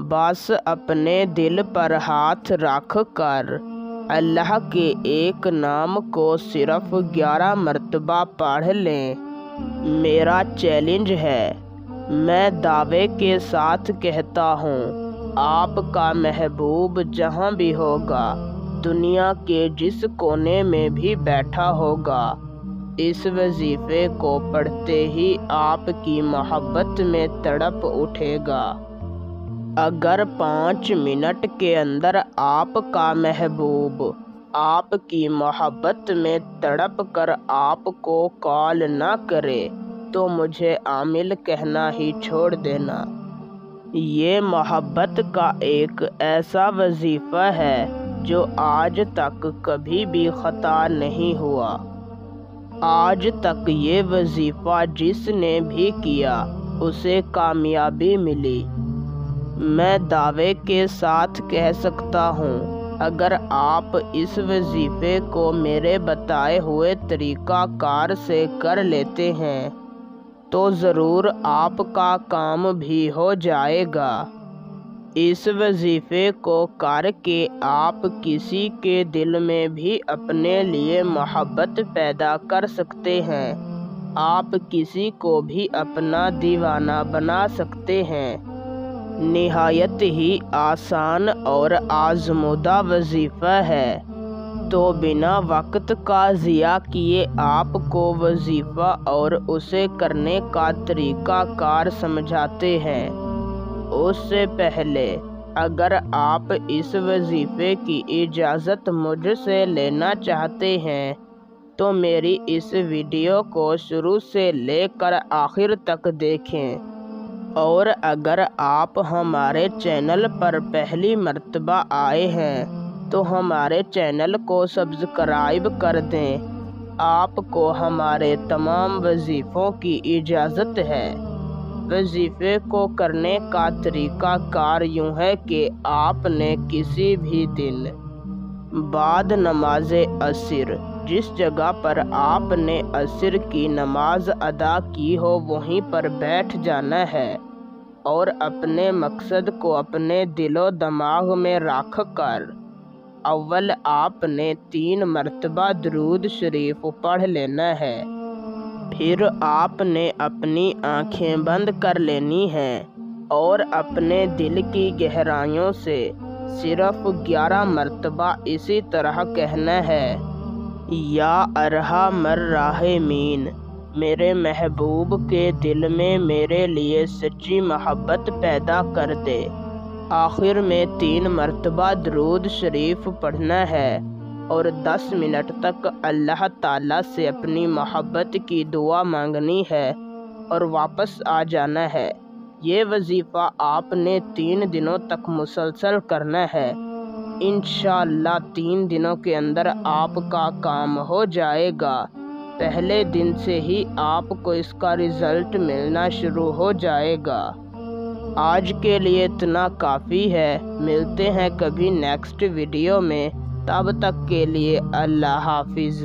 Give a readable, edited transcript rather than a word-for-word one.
बस अपने दिल पर हाथ रख कर अल्लाह के एक नाम को सिर्फ 11 मरतबा पढ़ लें। मेरा चैलेंज है, मैं दावे के साथ कहता हूँ, आपका महबूब जहाँ भी होगा, दुनिया के जिस कोने में भी बैठा होगा, इस वजीफे को पढ़ते ही आपकी मोहब्बत में तड़प उठेगा। अगर 5 मिनट के अंदर आपका महबूब आपकी मोहब्बत में तड़प कर आपको कॉल ना करे तो मुझे आमिल कहना ही छोड़ देना। ये मोहब्बत का एक ऐसा वजीफ़ा है जो आज तक कभी भी ख़ता नहीं हुआ। आज तक ये वजीफ़ा जिसने भी किया उसे कामयाबी मिली। मैं दावे के साथ कह सकता हूँ, अगर आप इस वजीफ़े को मेरे बताए हुए तरीक़ाकार से कर लेते हैं तो ज़रूर आपका काम भी हो जाएगा। इस वजीफ़े को करके आप किसी के दिल में भी अपने लिए मोहब्बत पैदा कर सकते हैं। आप किसी को भी अपना दीवाना बना सकते हैं। निहायत ही आसान और आज़मूदा वजीफ़ा है। तो बिना वक्त का ज़िया किए आपको वजीफ़ा और उसे करने का तरीक़ाकार समझाते हैं। उससे पहले अगर आप इस वजीफ़े की इजाज़त मुझसे लेना चाहते हैं तो मेरी इस वीडियो को शुरू से लेकर आखिर तक देखें। और अगर आप हमारे चैनल पर पहली मर्तबा आए हैं तो हमारे चैनल को सब्सक्राइब कर दें। आपको हमारे तमाम वजीफ़ों की इजाज़त है। वजीफ़े को करने का तरीक़ा कार यूँ है कि आपने किसी भी दिन बाद नमाज असर जिस जगह पर आपने असर की नमाज अदा की हो वहीं पर बैठ जाना है और अपने मकसद को अपने दिलो दिमाग में रख कर अव्वल आपने 3 मरतबा दरूद शरीफ पढ़ लेना है। फिर आपने अपनी आँखें बंद कर लेनी हैं और अपने दिल की गहराइयों से सिर्फ 11 मरतबा इसी तरह कहना है, या अरहमर राहिमीन, मेरे महबूब के दिल में मेरे लिए सच्ची मोहब्बत पैदा कर दे। आखिर में 3 मरतबा दरूद शरीफ पढ़ना है और 10 मिनट तक अल्लाह ताला से अपनी मोहब्बत की दुआ मांगनी है और वापस आ जाना है। ये वजीफ़ा आपने 3 दिनों तक मुसलसल करना है। इंशाअल्लाह 3 दिनों के अंदर आपका काम हो जाएगा। पहले दिन से ही आपको इसका रिज़ल्ट मिलना शुरू हो जाएगा। आज के लिए इतना काफ़ी है। मिलते हैं कभी नेक्स्ट वीडियो में। तब तक के लिए अल्लाह हाफिज़।